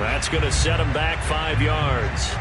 That's going to set him back 5 yards.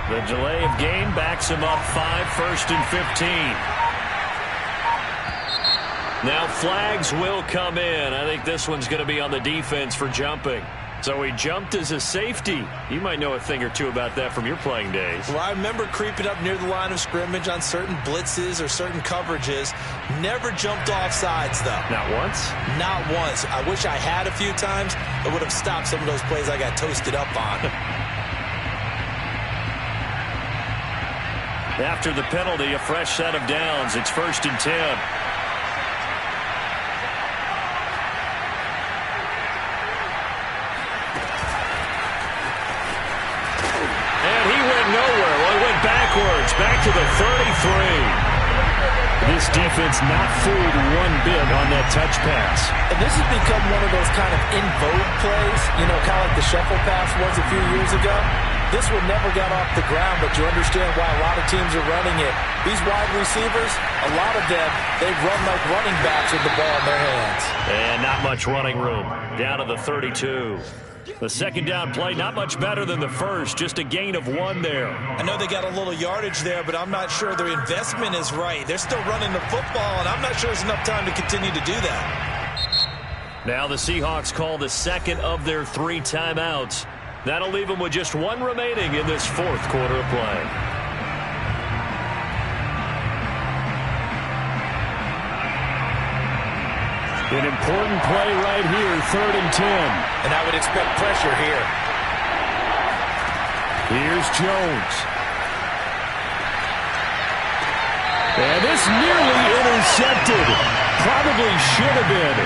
The delay of game backs him up 5, 1st and 15. Now flags will come in. I think this one's going to be on the defense for jumping. So he jumped as a safety. You might know a thing or two about that from your playing days. Well, I remember creeping up near the line of scrimmage on certain blitzes or certain coverages. Never jumped off sides, though. Not once? Not once. I wish I had a few times. It would have stopped some of those plays I got toasted up on. After the penalty, a fresh set of downs. It's 1st and 10. Backwards, back to the 33. This defense not fooled one bit on that touch pass. And this has become one of those kind of in vogue plays, you know, kind of like the shuffle pass was a few years ago. This one never got off the ground, but you understand why a lot of teams are running it. These wide receivers, a lot of them, they run like running backs with the ball in their hands. And not much running room. Down to the 32. The second down play, not much better than the first, just a gain of 1 there. I know they got a little yardage there, but I'm not sure their investment is right. They're still running the football, and I'm not sure there's enough time to continue to do that. Now the Seahawks call the second of their 3 timeouts. That'll leave them with just 1 remaining in this 4th quarter of play. An important play right here, 3rd and 10. And I would expect pressure here. Here's Jones. And this nearly intercepted. Probably should have been.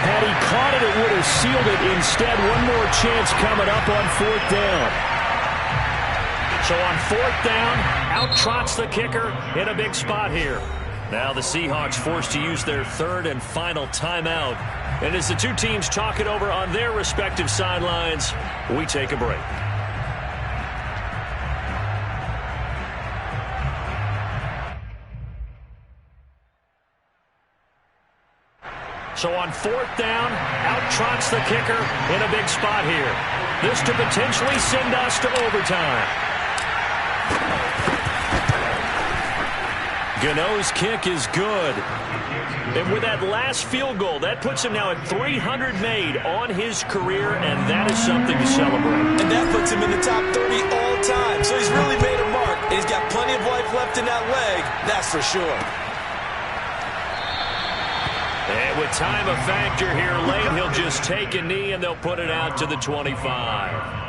Had he caught it, it would have sealed it. Instead, one more chance coming up on 4th down. So on 4th down, out trots the kicker in a big spot here. Now the Seahawks forced to use their 3rd and final timeout. And as the two teams talk it over on their respective sidelines, we take a break. So on 4th down, out trots the kicker in a big spot here. This to potentially send us to overtime. Gano's kick is good. And with that last field goal, that puts him now at 300 made on his career, and that is something to celebrate. And that puts him in the top 30 all time. So he's really made a mark, and he's got plenty of life left in that leg, that's for sure. And with time a factor here late, he'll just take a knee, and they'll put it out to the 25.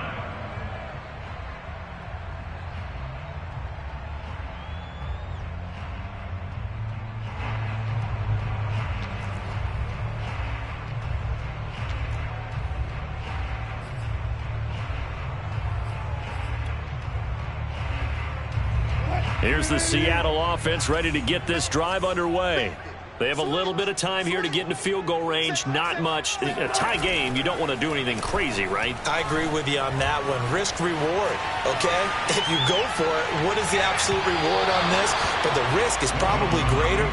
Here's the Seattle offense ready to get this drive underway. They have a little bit of time here to get into field goal range. Not much. In a tie game, you don't want to do anything crazy, right? I agree with you on that one. Risk reward, okay? If you go for it, what is the absolute reward on this? But the risk is probably greater.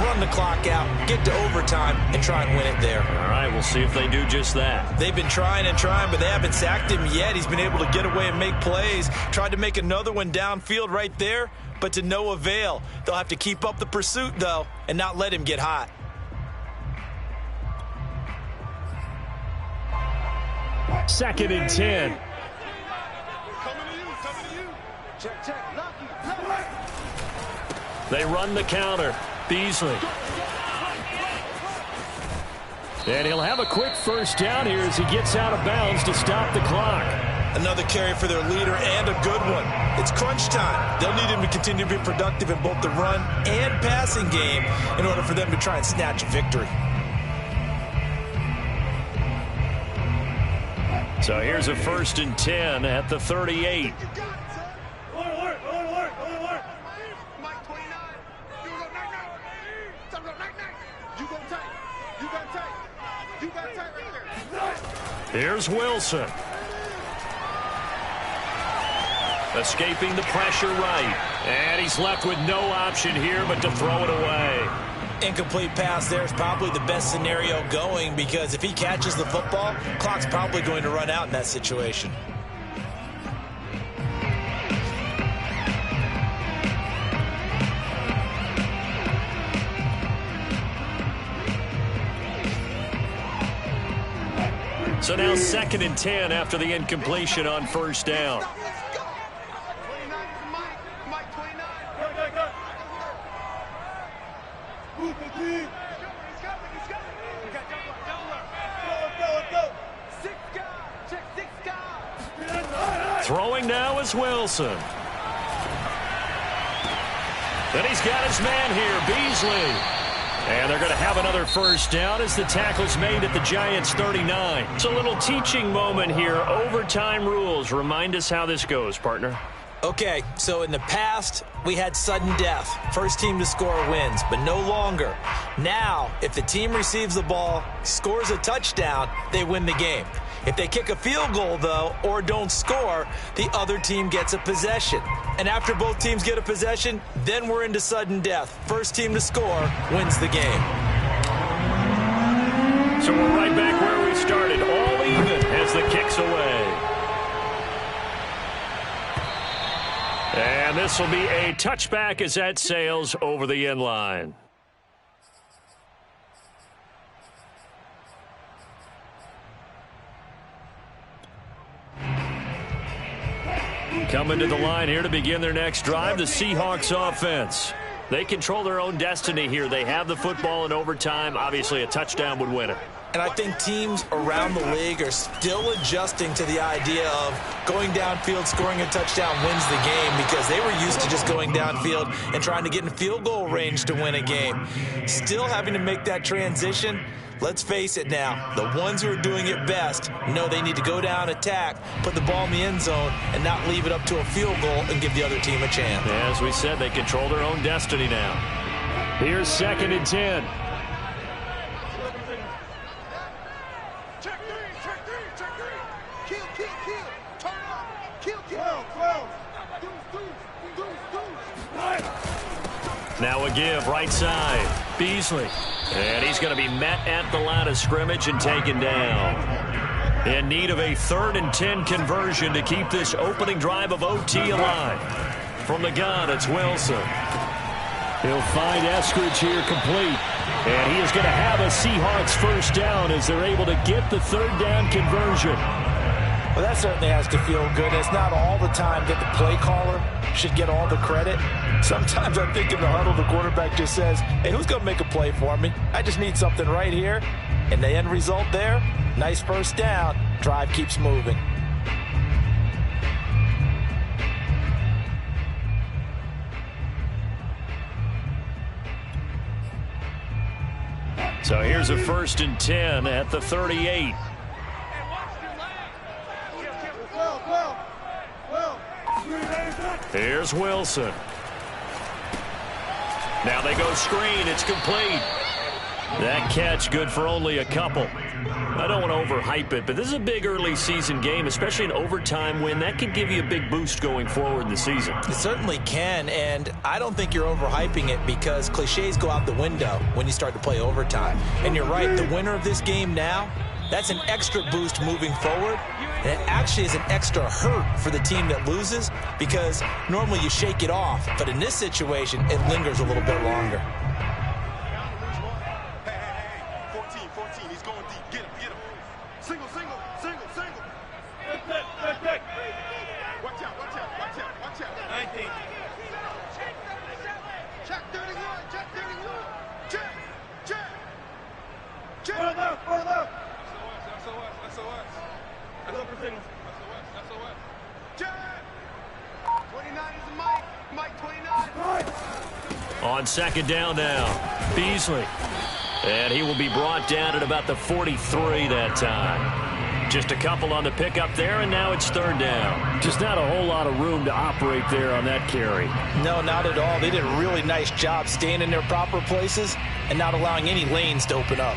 Run the clock out, get to overtime, and try and win it there. All right, we'll see if they do just that. They've been trying and trying, but they haven't sacked him yet. He's been able to get away and make plays. Tried to make another one downfield right there, but to no avail. They'll have to keep up the pursuit, though, and not let him get hot. Second and 10. They run the counter. Beasley. And he'll have a quick first down here as he gets out of bounds to stop the clock. Another carry for their leader and a good one. It's crunch time. They'll need him to continue to be productive in both the run and passing game in order for them to try and snatch a victory. So here's a 1st and 10 at the 38. Here's Wilson. Escaping the pressure right. And he's left with no option here but to throw it away. Incomplete pass there is probably the best scenario going, because if he catches the football, clock's probably going to run out in that situation. now 2nd and 10 after the incompletion on first down. Throwing now is Wilson. Then he's got his man here, Beasley. And they're going to have another first down as the tackle's made at the Giants' 39. It's a little teaching moment here. Overtime rules. Remind us how this goes, partner. Okay, so in the past, we had sudden death. First team to score wins, but no longer. Now, if the team receives the ball, scores a touchdown, they win the game. If they kick a field goal, though, or don't score, the other team gets a possession. And after both teams get a possession, then we're into sudden death. First team to score wins the game. So we're right back where we started, all even as the kick's away. And this will be a touchback as that sails over the end line. Coming to the line here to begin their next drive, the Seahawks offense. They control their own destiny here. They have the football in overtime. Obviously, a touchdown would win it. And I think teams around the league are still adjusting to the idea of going downfield, scoring a touchdown wins the game, because they were used to just going downfield and trying to get in field goal range to win a game. Still having to make that transition. Let's face it now, the ones who are doing it best know they need to go down, attack, put the ball in the end zone, and not leave it up to a field goal and give the other team a chance. As we said, they control their own destiny now. Here's 2nd and 10. Check three. Kill. Turn up. Kill. Now a give, right side. Beasley. And he's going to be met at the line of scrimmage and taken down. In need of a 3rd and 10 conversion to keep this opening drive of OT alive. From the gun, it's Wilson. He'll find Eskridge here complete. And he is going to have a Seahawks first down as they're able to get the 3rd down conversion. Well, that certainly has to feel good. It's not all the time that the play caller should get all the credit. Sometimes I think in the huddle, the quarterback just says, hey, who's going to make a play for me? I just need something right here. And the end result there, nice first down. Drive keeps moving. So here's a 1st and 10 at the 38. Here's Wilson. Now they go screen. It's complete. That catch good for only a couple. I don't want to overhype it, but this is a big early season game, especially an overtime win. That can give you a big boost going forward in the season. It certainly can, and I don't think you're overhyping it because cliches go out the window when you start to play overtime. And you're right, the winner of this game now, that's an extra boost moving forward. And it actually is an extra hurt for the team that loses because normally you shake it off. But in this situation, it lingers a little bit longer. Hey, 14, he's going deep. Get him. Single. Watch out. 19. Check 31. Check. Further. SOS. That's over signal. SOS. Check. 29 is Mike 29. On 2nd down now, Beasley. And he will be brought down at about the 43 that time. Just a couple on the pickup there, and now it's 3rd down. Just not a whole lot of room to operate there on that carry. No, not at all. They did a really nice job staying in their proper places and not allowing any lanes to open up.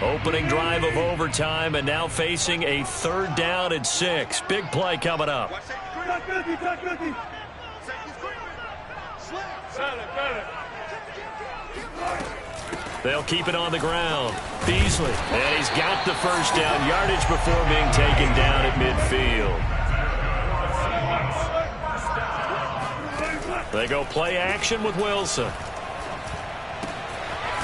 Opening drive of overtime, and now facing a 3rd down and 6. Big play coming up. They'll keep it on the ground. Beasley, and he's got the first down yardage before being taken down at midfield. They go play action with Wilson.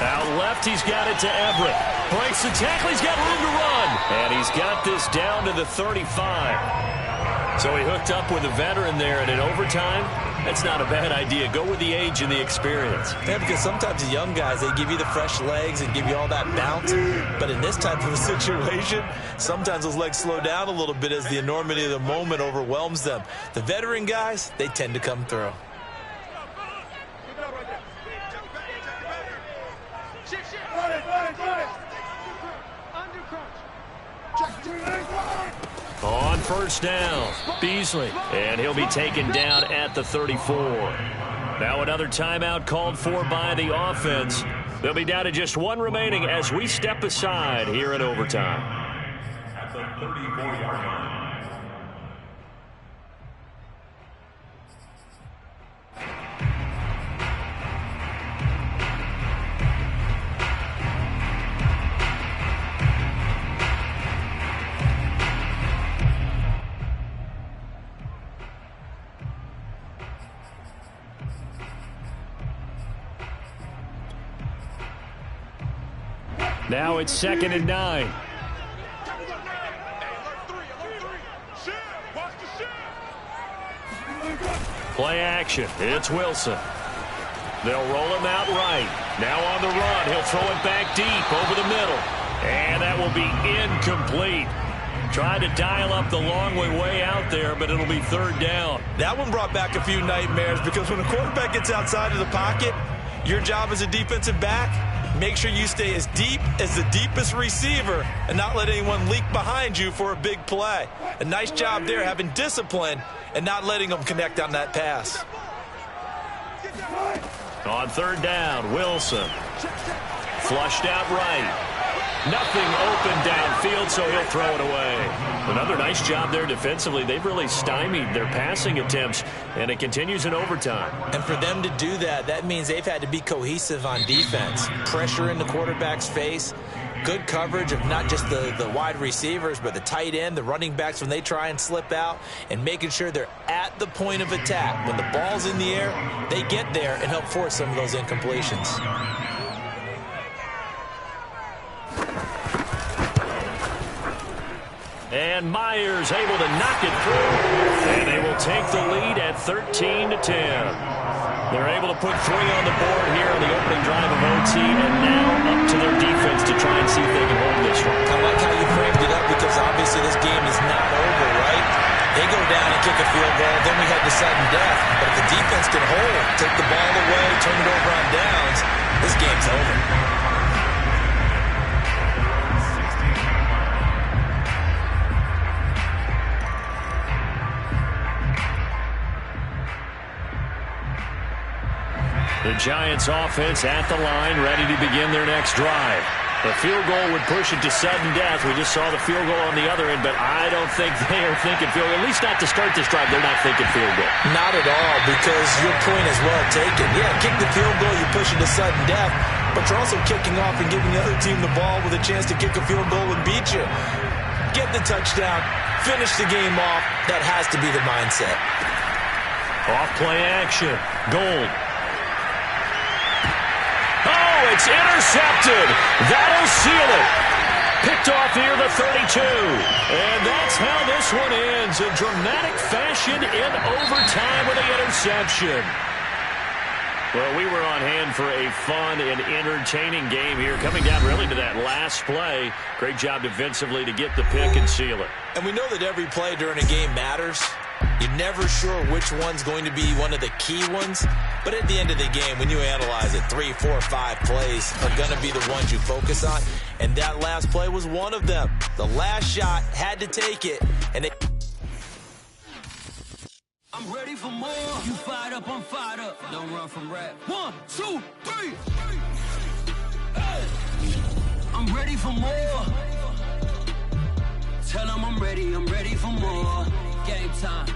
Out left, he's got it to Everett. Breaks the tackle, he's got room to run. And he's got this down to the 35. So he hooked up with a veteran there, and in overtime, that's not a bad idea. Go with the age and the experience. Yeah, because sometimes the young guys, they give you the fresh legs and give you all that bounce. But in this type of a situation, sometimes those legs slow down a little bit as the enormity of the moment overwhelms them. The veteran guys, they tend to come through. On first down, Beasley. And he'll be taken down at the 34. Now another timeout called for by the offense. They'll be down to just one remaining as we step aside here in overtime. At the 34-yard line. Now it's 2nd and 9. Play action. It's Wilson. They'll roll him out right. Now on the run. He'll throw it back deep over the middle. And that will be incomplete. Tried to dial up the long way out there, but it'll be 3rd down. That one brought back a few nightmares because when a quarterback gets outside of the pocket, your job as a defensive back, make sure you stay as deep as the deepest receiver and not let anyone leak behind you for a big play. A nice job there having discipline and not letting them connect on that pass. On 3rd down, Wilson. Flushed out right. Nothing open downfield, so he'll throw it away. Another nice job there defensively. They've really stymied their passing attempts, and it continues in overtime. And for them to do that, that means they've had to be cohesive on defense. Pressure in the quarterback's face. Good coverage of not just the wide receivers, but the tight end, the running backs when they try and slip out, and making sure they're at the point of attack. When the ball's in the air, they get there and help force some of those incompletions. And Myers able to knock it through. And they will take the lead at 13-10. They're able to put 3 on the board here on the opening drive of OT, and now up to their defense to try and see if they can hold this one. I like how you framed it up because obviously this game is not over, right? They go down and kick a field goal, then we head to sudden death. But if the defense can hold, take the ball away, turn it over on downs, this game's over. The Giants offense at the line, ready to begin their next drive. The field goal would push it to sudden death. We just saw the field goal on the other end, but I don't think they are thinking field goal. At least not to start this drive. They're not thinking field goal. Not at all, because your point is well taken. Yeah, kick the field goal, you push it to sudden death, but you're also kicking off and giving the other team the ball with a chance to kick a field goal and beat you. Get the touchdown, finish the game off. That has to be the mindset. Off play action. Gold. It's intercepted. That'll seal it. Picked off here, the 32. And that's how this one ends. In dramatic fashion in overtime with the interception. Well, we were on hand for a fun and entertaining game here. Coming down really to that last play. Great job defensively to get the pick and seal it. And we know that every play during a game matters. You're never sure which one's going to be one of the key ones. But at the end of the game, when you analyze it, 3, 4, 5 plays are going to be the ones you focus on. And that last play was one of them. The last shot had to take it. And I'm ready for more. You fired up, I'm fired up. Don't run from rap. 1, 2, 3. Hey. I'm ready for more. Tell them I'm ready for more. Game time.